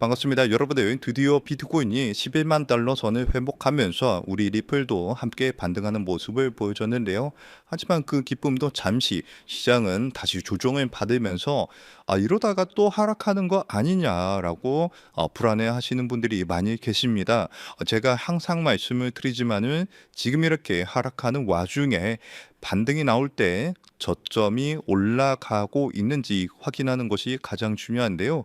반갑습니다. 여러분들 드디어 비트코인이 11만 달러 선을 회복하면서 우리 리플도 함께 반등하는 모습을 보여줬는데요. 하지만 그 기쁨도 잠시 시장은 다시 조정을 받으면서 이러다가 또 하락하는 거 아니냐라고 불안해 하시는 분들이 많이 계십니다. 제가 항상 말씀을 드리지만은 지금 이렇게 하락하는 와중에 반등이 나올 때 저점이 올라가고 있는지 확인하는 것이 가장 중요한데요.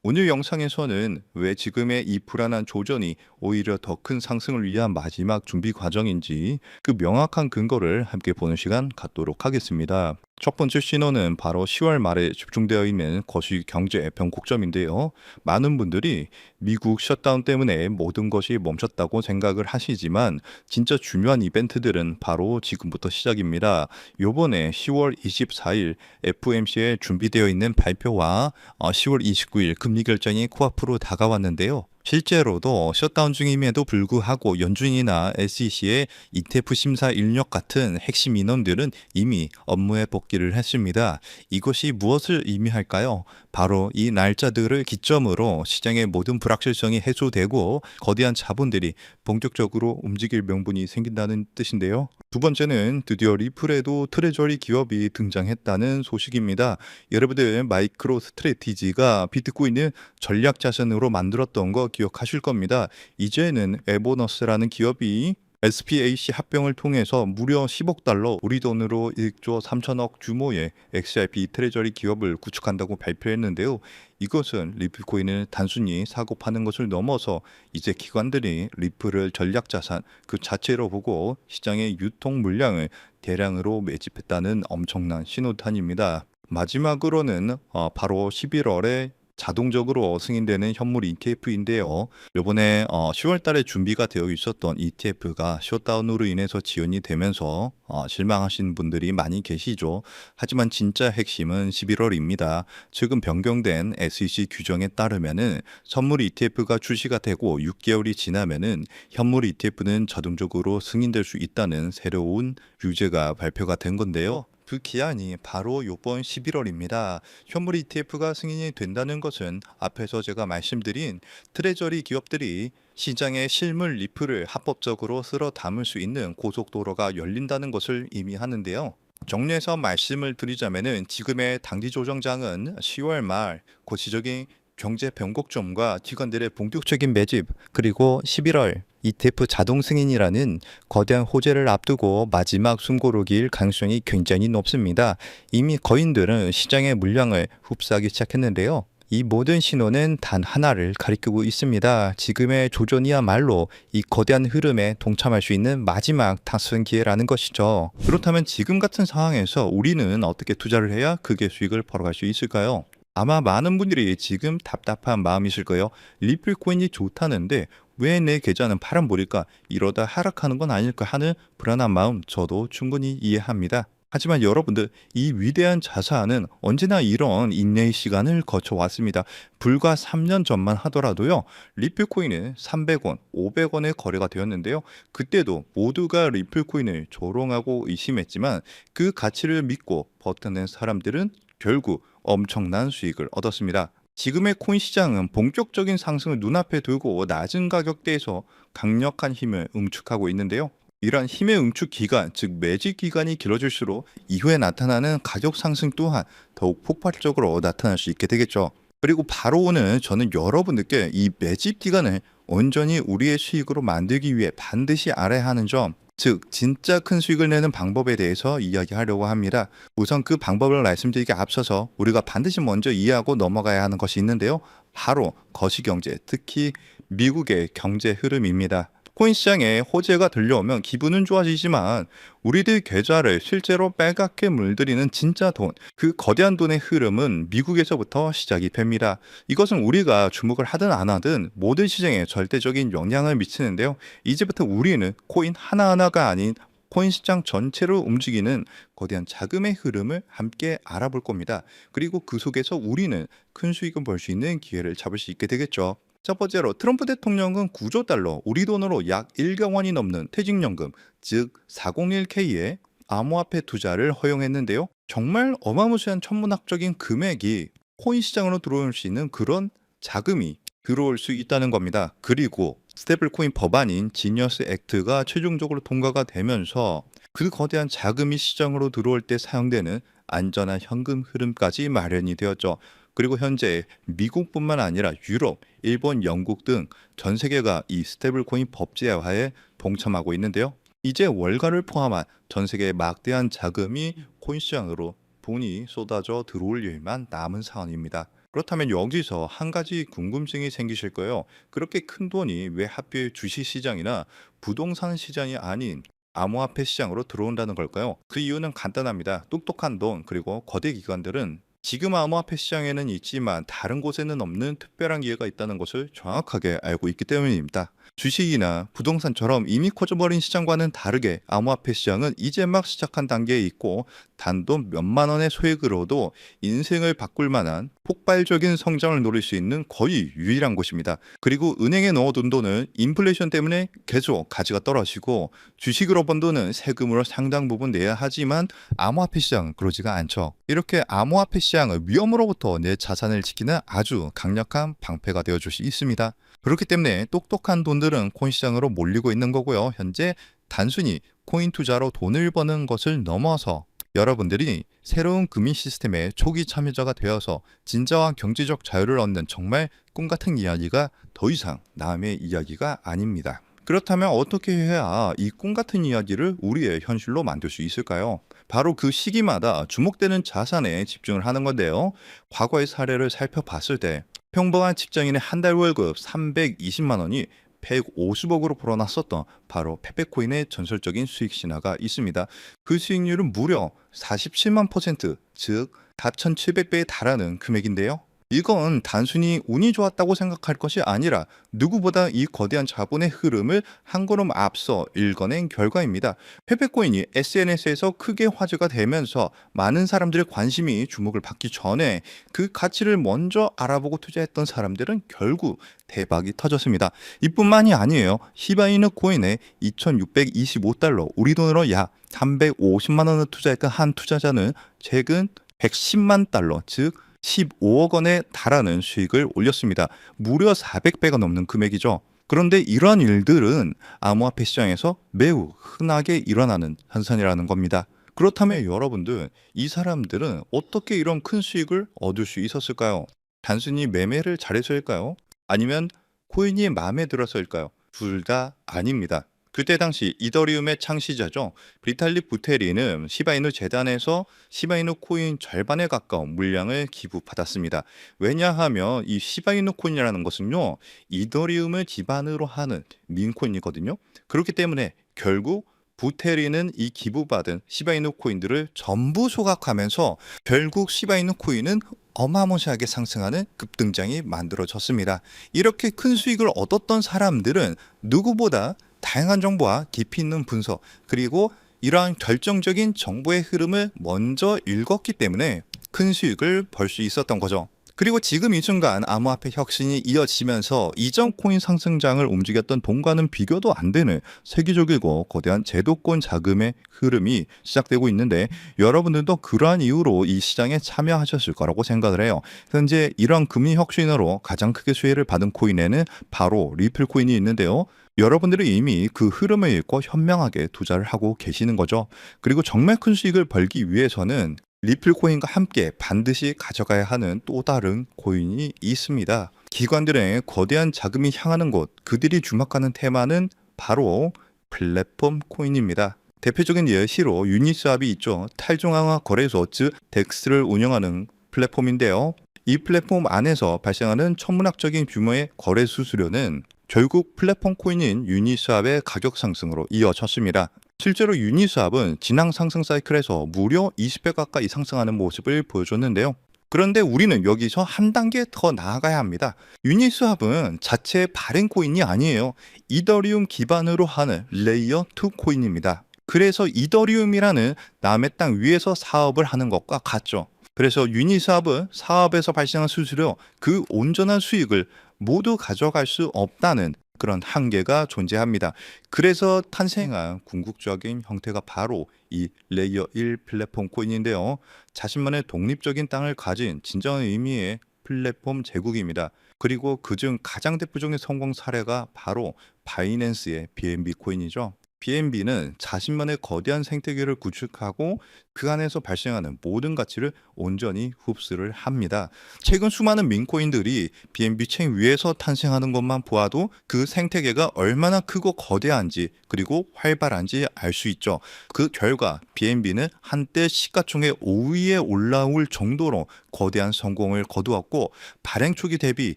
오늘 영상에서는 왜 지금의 이 불안한 조정이 오히려 더 큰 상승을 위한 마지막 준비 과정인지 그 명확한 근거를 함께 보는 시간 갖도록 하겠습니다. 첫 번째 신호는 바로 10월 말에 집중되어 있는 거시 경제 변곡점인데요. 많은 분들이 미국 셧다운 때문에 모든 것이 멈췄다고 생각을 하시지만 진짜 중요한 이벤트들은 바로 지금부터 시작입니다. 요번에 10월 24일 FOMC에 준비되어 있는 발표와 10월 29일 금리 결정이 코앞으로 다가왔는데요. 실제로도 셧다운 중임에도 불구하고 연준이나 SEC의 ETF 심사 인력 같은 핵심 인원들은 이미 업무에 복귀를 했습니다. 이것이 무엇을 의미할까요? 바로 이 날짜들을 기점으로 시장의 모든 불확실성이 해소되고 거대한 자본들이 본격적으로 움직일 명분이 생긴다는 뜻인데요. 두 번째는 드디어 리플에도 트레저리 기업이 등장했다는 소식입니다. 여러분들 마이크로 스트래티지가 비트코인을 전략 자산으로 만들었던 거 기억하실 겁니다. 이제는 에보너스라는 기업이 SPAC 합병을 통해서 무려 10억 달러, 우리 돈으로 1조 3천억 규모의 XRP 트레저리 기업을 구축한다고 발표했는데요. 이것은 리플코인을 단순히 사고 파는 것을 넘어서 이제 기관들이 리플을 전략 자산 그 자체로 보고 시장의 유통 물량을 대량으로 매집했다는 엄청난 신호탄입니다. 마지막으로는 바로 11월에 자동적으로 승인되는 현물 ETF인데요. 요번에 10월 달에 준비가 되어 있었던 ETF가 셧다운으로 인해서 지연이 되면서 실망하신 분들이 많이 계시죠. 하지만 진짜 핵심은 11월입니다. 최근 변경된 SEC 규정에 따르면은 선물 ETF가 출시가 되고 6개월이 지나면은 현물 ETF는 자동적으로 승인될 수 있다는 새로운 규제가 발표가 된 건데요. 그 기한이 바로 요번 11월입니다. 현물 ETF가 승인이 된다는 것은 앞에서 제가 말씀드린 트레저리 기업들이 시장의 실물 리플을 합법적으로 쓸어 담을 수 있는 고속도로가 열린다는 것을 의미하는데요. 정리해서 말씀을 드리자면은 지금의 당지 조정장은 10월 말 고시적인 경제 변곡점과 기관들의 본격적인 매집 그리고 11월 ETF 자동 승인이라는 거대한 호재를 앞두고 마지막 숨고르기일 가능성이 굉장히 높습니다. 이미 거인들은 시장의 물량을 흡수하기 시작했는데요. 이 모든 신호는 단 하나를 가리키고 있습니다. 지금의 조전이야말로 이 거대한 흐름에 동참할 수 있는 마지막 탑승 기회라는 것이죠. 그렇다면 지금 같은 상황에서 우리는 어떻게 투자를 해야 크게 수익을 벌어갈 수 있을까요? 아마 많은 분들이 지금 답답한 마음이실 거예요. 리플 코인이 좋다는데 왜 내 계좌는 파란불일까? 이러다 하락하는 건 아닐까 하는 불안한 마음 저도 충분히 이해합니다. 하지만 여러분들 이 위대한 자산은 언제나 이런 인내의 시간을 거쳐왔습니다. 불과 3년 전만 하더라도요. 리플코인은 300원, 500원에 거래가 되었는데요. 그때도 모두가 리플코인을 조롱하고 의심했지만 그 가치를 믿고 버텨낸 사람들은 결국 엄청난 수익을 얻었습니다. 지금의 코인 시장은 본격적인 상승을 눈앞에 두고 낮은 가격대에서 강력한 힘을 응축하고 있는데요. 이러한 힘의 응축 기간, 즉 매집 기간이 길어질수록 이후에 나타나는 가격 상승 또한 더욱 폭발적으로 나타날 수 있게 되겠죠. 그리고 바로 오늘 저는 여러분들께 이 매집 기간을 온전히 우리의 수익으로 만들기 위해 반드시 알아야 하는 점, 즉 진짜 큰 수익을 내는 방법에 대해서 이야기하려고 합니다. 우선 그 방법을 말씀드리기 앞서서 우리가 반드시 먼저 이해하고 넘어가야 하는 것이 있는데요. 바로 거시경제, 특히 미국의 경제 흐름입니다. 코인 시장에 호재가 들려오면 기분은 좋아지지만 우리들 계좌를 실제로 빨갛게 물들이는 진짜 돈, 그 거대한 돈의 흐름은 미국에서부터 시작이 됩니다. 이것은 우리가 주목을 하든 안 하든 모든 시장에 절대적인 영향을 미치는데요. 이제부터 우리는 코인 하나하나가 아닌 코인 시장 전체를 움직이는 거대한 자금의 흐름을 함께 알아볼 겁니다. 그리고 그 속에서 우리는 큰 수익을 벌 수 있는 기회를 잡을 수 있게 되겠죠. 첫 번째로 트럼프 대통령은 9조 달러, 우리 돈으로 약 1억 원이 넘는 퇴직연금, 즉 401k의 암호화폐 투자를 허용했는데요. 정말 어마무시한 천문학적인 금액이 코인 시장으로 들어올 수 있는 그런 자금이 들어올 수 있다는 겁니다. 그리고 스테이블코인 법안인 지니어스 액트가 최종적으로 통과가 되면서 그 거대한 자금이 시장으로 들어올 때 사용되는 안전한 현금 흐름까지 마련이 되었죠. 그리고 현재 미국뿐만 아니라 유럽, 일본, 영국 등 전 세계가 이 스테이블코인 법제화에 동참하고 있는데요. 이제 월가를 포함한 전 세계의 막대한 자금이 코인 시장으로 돈이 쏟아져 들어올 일만 남은 상황입니다. 그렇다면 여기서 한 가지 궁금증이 생기실 거예요. 그렇게 큰 돈이 왜 하필 주식 시장이나 부동산 시장이 아닌 암호화폐 시장으로 들어온다는 걸까요? 그 이유는 간단합니다. 똑똑한 돈 그리고 거대 기관들은 지금 암호화폐 시장에는 있지만 다른 곳에는 없는 특별한 기회가 있다는 것을 정확하게 알고 있기 때문입니다. 주식이나 부동산처럼 이미 커져버린 시장과는 다르게 암호화폐 시장은 이제 막 시작한 단계에 있고 단돈 몇만 원의 소액으로도 인생을 바꿀 만한 폭발적인 성장을 노릴 수 있는 거의 유일한 곳입니다. 그리고 은행에 넣어둔 돈은 인플레이션 때문에 계속 가치가 떨어지고 주식으로 번 돈은 세금으로 상당 부분 내야 하지만 암호화폐 시장은 그러지가 않죠. 이렇게 암호화폐 시장을 위험으로부터 내 자산을 지키는 아주 강력한 방패가 되어줄 수 있습니다. 그렇기 때문에 똑똑한 돈들은 코인 시장으로 몰리고 있는 거고요. 현재 단순히 코인 투자로 돈을 버는 것을 넘어서 여러분들이 새로운 금융 시스템의 초기 참여자가 되어서 진정한 경제적 자유를 얻는 정말 꿈같은 이야기가 더 이상 남의 이야기가 아닙니다. 그렇다면 어떻게 해야 이 꿈같은 이야기를 우리의 현실로 만들 수 있을까요? 바로 그 시기마다 주목되는 자산에 집중을 하는 건데요. 과거의 사례를 살펴봤을 때 평범한 직장인의 한 달 월급 320만 원이 150억으로 불어났었던 바로 페페코인의 전설적인 수익 신화가 있습니다. 그 수익률은 무려 47만 퍼센트, 즉 4,700배에 달하는 금액인데요. 이건 단순히 운이 좋았다고 생각할 것이 아니라 누구보다 이 거대한 자본의 흐름을 한 걸음 앞서 읽어낸 결과입니다. 페페코인이 SNS에서 크게 화제가 되면서 많은 사람들의 관심이 주목을 받기 전에 그 가치를 먼저 알아보고 투자했던 사람들은 결국 대박이 터졌습니다. 이뿐만이 아니에요. 시바이누 코인에 2,625달러, 우리 돈으로 약 350만 원을 투자했던 한 투자자는 최근 110만 달러, 즉 15억 원에 달하는 수익을 올렸습니다. 무려 400배가 넘는 금액이죠. 그런데 이러한 일들은 암호화폐 시장에서 매우 흔하게 일어나는 현상이라는 겁니다. 그렇다면 여러분들, 이 사람들은 어떻게 이런 큰 수익을 얻을 수 있었을까요? 단순히 매매를 잘해서일까요? 아니면 코인이 마음에 들어서일까요? 둘 다 아닙니다. 그때 당시 이더리움의 창시자죠. 비탈릭 부테린은 시바이누 재단에서 시바이누 코인 절반에 가까운 물량을 기부받았습니다. 왜냐하면 이 시바이누 코인이라는 것은요, 이더리움을 기반으로 하는 민코인이거든요. 그렇기 때문에 결국 부테린은 이 기부받은 시바이누 코인들을 전부 소각하면서 결국 시바이누 코인은 어마무시하게 상승하는 급등장이 만들어졌습니다. 이렇게 큰 수익을 얻었던 사람들은 누구보다 다양한 정보와 깊이 있는 분석, 그리고 이러한 결정적인 정보의 흐름을 먼저 읽었기 때문에 큰 수익을 벌 수 있었던 거죠. 그리고 지금 이 순간 암호화폐 혁신이 이어지면서 이전 코인 상승장을 움직였던 돈과는 비교도 안 되는 세계적이고 거대한 제도권 자금의 흐름이 시작되고 있는데, 여러분들도 그러한 이유로 이 시장에 참여하셨을 거라고 생각을 해요. 현재 이러한 금리 혁신으로 가장 크게 수혜를 받은 코인에는 바로 리플 코인이 있는데요. 여러분들이 이미 그 흐름을 읽고 현명하게 투자를 하고 계시는 거죠. 그리고 정말 큰 수익을 벌기 위해서는 리플 코인과 함께 반드시 가져가야 하는 또 다른 코인이 있습니다. 기관들의 거대한 자금이 향하는 곳, 그들이 주목하는 테마는 바로 플랫폼 코인입니다. 대표적인 예시로 유니스왑이 있죠. 탈중앙화 거래소, 즉 덱스를 운영하는 플랫폼인데요. 이 플랫폼 안에서 발생하는 천문학적인 규모의 거래 수수료는 결국 플랫폼 코인인 유니스왑의 가격 상승으로 이어졌습니다. 실제로 유니스왑은 지난 상승 사이클에서 무려 20배 가까이 상승하는 모습을 보여줬는데요. 그런데 우리는 여기서 한 단계 더 나아가야 합니다. 유니스왑은 자체 발행 코인이 아니에요. 이더리움 기반으로 하는 레이어 2 코인입니다. 그래서 이더리움이라는 남의 땅 위에서 사업을 하는 것과 같죠. 그래서 유니스왑은 사업에서 발생한 수수료, 그 온전한 수익을 모두 가져갈 수 없다는 그런 한계가 존재합니다. 그래서 탄생한 궁극적인 형태가 바로 이 레이어 1 플랫폼 코인인데요. 자신만의 독립적인 땅을 가진 진정한 의미의 플랫폼 제국입니다. 그리고 그중 가장 대표적인 성공 사례가 바로 바이낸스의 BNB 코인이죠. BNB는 자신만의 거대한 생태계를 구축하고 그 안에서 발생하는 모든 가치를 온전히 흡수를 합니다. 최근 수많은 민코인들이 BNB 체인 위에서 탄생하는 것만 보아도 그 생태계가 얼마나 크고 거대한지 그리고 활발한지 알 수 있죠. 그 결과 BNB는 한때 시가총액 5위에 올라올 정도로 거대한 성공을 거두었고, 발행 초기 대비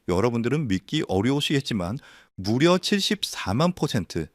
여러분들은 믿기 어려우시겠지만 무려 74만 퍼센트,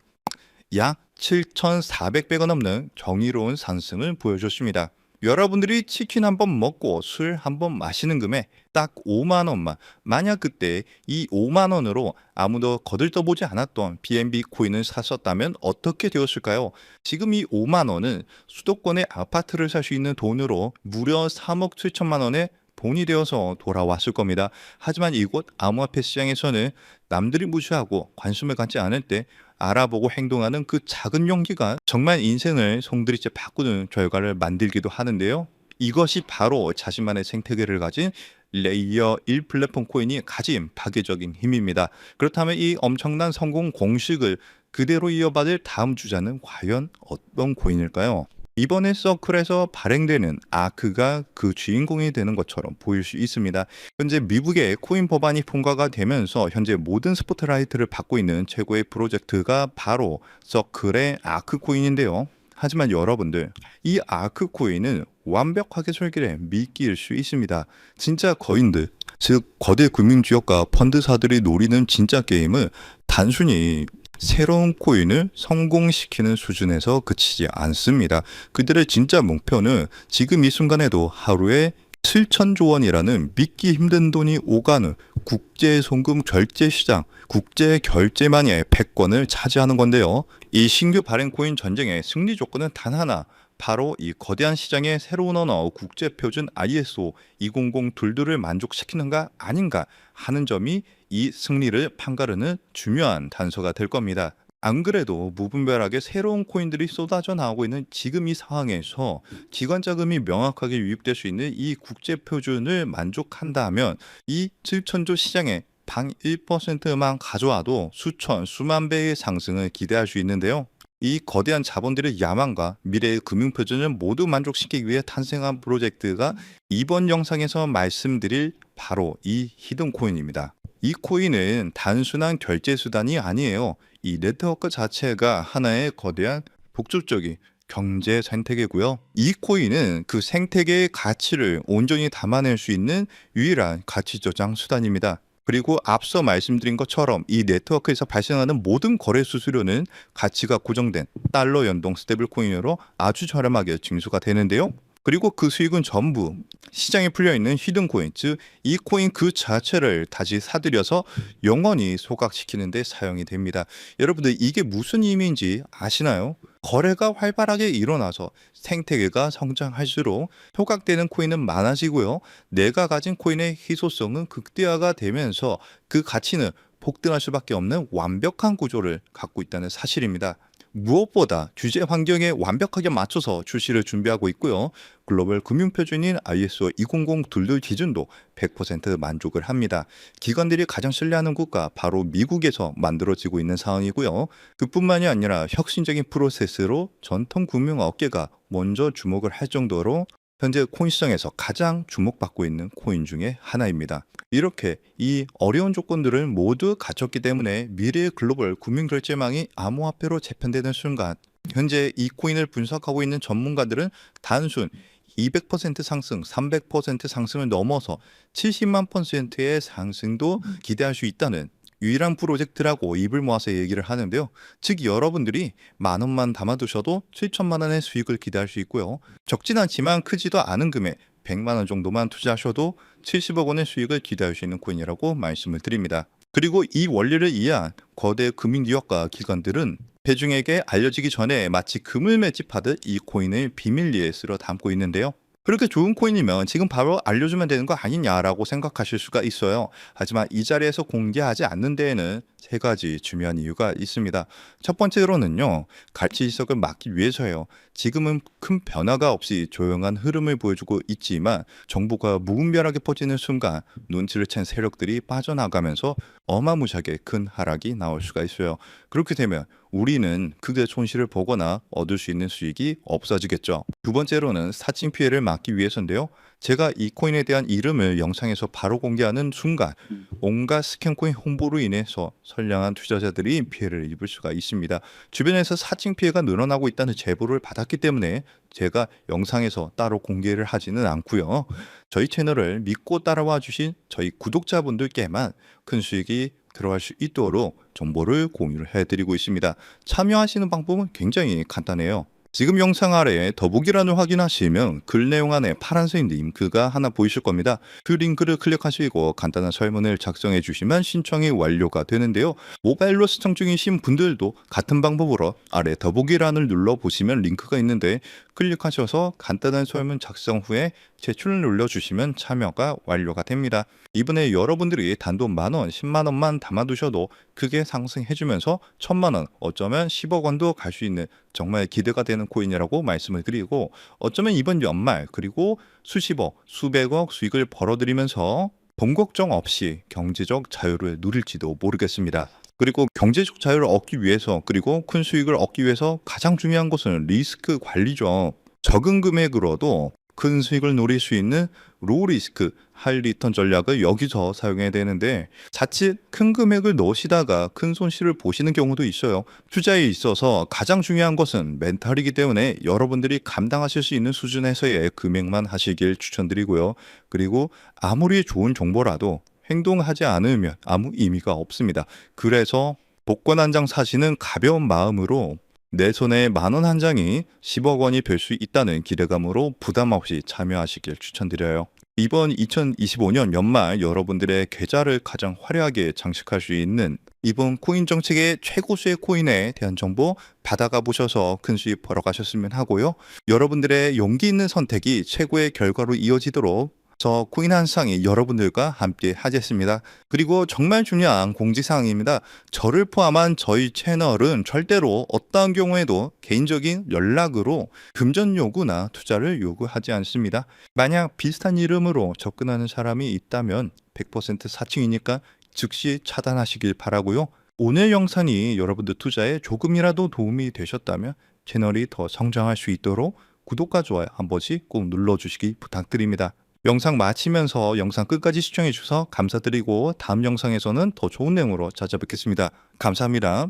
약 7,400배가 넘는 정의로운 상승을 보여줬습니다. 여러분들이 치킨 한 번 먹고 술 한 번 마시는 금액 딱 5만 원만, 만약 그때 이 5만 원으로 아무도 거들떠보지 않았던 BNB 코인을 샀었다면 어떻게 되었을까요? 지금 이 5만 원은 수도권의 아파트를 살 수 있는 돈으로 무려 3억 7천만 원의 돈이 되어서 돌아왔을 겁니다. 하지만 이곳 암호화폐 시장에서는 남들이 무시하고 관심을 갖지 않을 때 알아보고 행동하는 그 작은 용기가 정말 인생을 송두리째 바꾸는 결과를 만들기도 하는데요. 이것이 바로 자신만의 생태계를 가진 레이어 1 플랫폼 코인이 가진 파괴적인 힘입니다. 그렇다면 이 엄청난 성공 공식을 그대로 이어받을 다음 주자는 과연 어떤 코인일까요? 이번에 서클에서 발행되는 아크가 그 주인공이 되는 것처럼 보일 수 있습니다. 현재 미국의 코인 법안이 통과가 되면서 현재 모든 스포트라이트를 받고 있는 최고의 프로젝트가 바로 서클의 아크 코인인데요. 하지만 여러분들, 이 아크 코인은 완벽하게 설계된 미끼일 수 있습니다. 진짜 거인들, 즉 거대 금융지역과 펀드사들이 노리는 진짜 게임은 단순히 새로운 코인을 성공시키는 수준에서 그치지 않습니다. 그들의 진짜 목표는 지금 이 순간에도 하루에 7천조 원이라는 믿기 힘든 돈이 오가는 국제 송금 결제 시장, 국제 결제망의 패권을 차지하는 건데요. 이 신규 발행 코인 전쟁의 승리 조건은 단 하나, 바로 이 거대한 시장의 새로운 언어 국제 표준 ISO 20022를 만족시키는가 아닌가 하는 점이 이 승리를 판가르는 중요한 단서가 될 겁니다. 안 그래도 무분별하게 새로운 코인들이 쏟아져 나오고 있는 지금 이 상황에서 기관 자금이 명확하게 유입될 수 있는 이 국제 표준을 만족한다면 이 7천조 시장에 방 1%만 가져와도 수천, 수만 배의 상승을 기대할 수 있는데요. 이 거대한 자본들의 야망과 미래의 금융표준을 모두 만족시키기 위해 탄생한 프로젝트가 이번 영상에서 말씀드릴 바로 이 히든 코인입니다. 이 코인은 단순한 결제 수단이 아니에요. 이 네트워크 자체가 하나의 거대한 복잡적인 경제 생태계고요. 이 코인은 그 생태계의 가치를 온전히 담아낼 수 있는 유일한 가치 저장 수단입니다. 그리고 앞서 말씀드린 것처럼 이 네트워크에서 발생하는 모든 거래 수수료는 가치가 고정된 달러 연동 스테이블 코인으로 아주 저렴하게 징수가 되는데요. 그리고 그 수익은 전부 시장에 풀려있는 히든 코인, 즉 이 코인 그 자체를 다시 사들여서 영원히 소각시키는 데 사용이 됩니다. 여러분들, 이게 무슨 의미인지 아시나요? 거래가 활발하게 일어나서 생태계가 성장할수록 소각되는 코인은 많아지고요. 내가 가진 코인의 희소성은 극대화가 되면서 그 가치는 폭등할 수밖에 없는 완벽한 구조를 갖고 있다는 사실입니다. 무엇보다 규제 환경에 완벽하게 맞춰서 출시를 준비하고 있고요. 글로벌 금융표준인 ISO 20022 기준도 100% 만족을 합니다. 기관들이 가장 신뢰하는 국가 바로 미국에서 만들어지고 있는 상황이고요. 그뿐만이 아니라 혁신적인 프로세스로 전통 금융업계가 먼저 주목을 할 정도로 현재 코인 시장에서 가장 주목받고 있는 코인 중에 하나입니다. 이렇게 이 어려운 조건들을 모두 갖췄기 때문에 미래의 글로벌 금융결제망이 암호화폐로 재편되는 순간, 현재 이 코인을 분석하고 있는 전문가들은 단순 200% 상승, 300% 상승을 넘어서 70만 %의 상승도 기대할 수 있다는 유일한 프로젝트라고 입을 모아서 얘기를 하는데요. 즉 여러분들이 만 원만 담아두셔도 7천만 원의 수익을 기대할 수 있고요. 적진 않지만 크지도 않은 금액 100만 원 정도만 투자하셔도 70억 원의 수익을 기대할 수 있는 코인이라고 말씀을 드립니다. 그리고 이 원리를 이해한 거대 금융기업과 기관들은 대중에게 알려지기 전에 마치 금을 매집하듯 이 코인을 비밀리에 쓸어 담고 있는데요. 그렇게 좋은 코인이면 지금 바로 알려주면 되는 거 아니냐라고 생각하실 수가 있어요. 하지만 이 자리에서 공개하지 않는 데에는 세 가지 중요한 이유가 있습니다. 첫 번째로는요, 가치 지석을 막기 위해서예요. 지금은 큰 변화가 없이 조용한 흐름을 보여주고 있지만 정보가 무분별하게 퍼지는 순간 눈치를 챈 세력들이 빠져나가면서 어마무시하게 큰 하락이 나올 수가 있어요. 그렇게 되면 우리는 크게 손실을 보거나 얻을 수 있는 수익이 없어지겠죠. 두 번째로는 사칭 피해를 막기 위해서인데요. 제가 이 코인에 대한 이름을 영상에서 바로 공개하는 순간 온갖 스캔코인 홍보로 인해서 선량한 투자자들이 피해를 입을 수가 있습니다. 주변에서 사칭 피해가 늘어나고 있다는 제보를 받았기 때문에 제가 영상에서 따로 공개를 하지는 않고요. 저희 채널을 믿고 따라와 주신 저희 구독자분들께만 큰 수익이 들어갈 수 있도록 정보를 공유를 해드리고 있습니다. 참여하시는 방법은 굉장히 간단해요. 지금 영상 아래에 더보기란을 확인하시면 글 내용 안에 파란색 링크가 하나 보이실 겁니다. 그 링크를 클릭하시고 간단한 설문을 작성해 주시면 신청이 완료가 되는데요. 모바일로 시청 중이신 분들도 같은 방법으로 아래 더보기란을 눌러보시면 링크가 있는데 클릭하셔서 간단한 설문 작성 후에 제출을 눌러주시면 참여가 완료가 됩니다. 이번에 여러분들이 단돈 만원, 10만원만 담아두셔도 크게 상승해주면서 1000만원, 어쩌면 10억 원도 갈 수 있는 정말 기대가 되는 코인이라고 말씀을 드리고, 어쩌면 이번 연말 그리고 수십억, 수백억 수익을 벌어들이면서 돈 걱정 없이 경제적 자유를 누릴지도 모르겠습니다. 그리고 경제적 자유를 얻기 위해서, 그리고 큰 수익을 얻기 위해서 가장 중요한 것은 리스크 관리죠. 적은 금액으로도 큰 수익을 노릴 수 있는 로우 리스크, 하이 리턴 전략을 여기서 사용해야 되는데, 자칫 큰 금액을 넣으시다가 큰 손실을 보시는 경우도 있어요. 투자에 있어서 가장 중요한 것은 멘탈이기 때문에 여러분들이 감당하실 수 있는 수준에서의 금액만 하시길 추천드리고요. 그리고 아무리 좋은 정보라도 행동하지 않으면 아무 의미가 없습니다. 그래서 복권 한 장 사시는 가벼운 마음으로 내 손에 만원 한 장이 10억 원이 될 수 있다는 기대감으로 부담 없이 참여하시길 추천드려요. 이번 2025년 연말 여러분들의 계좌를 가장 화려하게 장식할 수 있는 이번 코인 정책의 최고수의 코인에 대한 정보 받아가 보셔서 큰 수익 벌어가셨으면 하고요. 여러분들의 용기 있는 선택이 최고의 결과로 이어지도록 저 코인 한 쌍이 여러분들과 함께 하겠습니다. 그리고 정말 중요한 공지사항입니다. 저를 포함한 저희 채널은 절대로 어떠한 경우에도 개인적인 연락으로 금전 요구나 투자를 요구하지 않습니다. 만약 비슷한 이름으로 접근하는 사람이 있다면 100% 사칭이니까 즉시 차단하시길 바라고요. 오늘 영상이 여러분들 투자에 조금이라도 도움이 되셨다면 채널이 더 성장할 수 있도록 구독과 좋아요 한 번씩 꼭 눌러주시기 부탁드립니다. 영상 마치면서 영상 끝까지 시청해 주셔서 감사드리고 다음 영상에서는 더 좋은 내용으로 찾아뵙겠습니다. 감사합니다.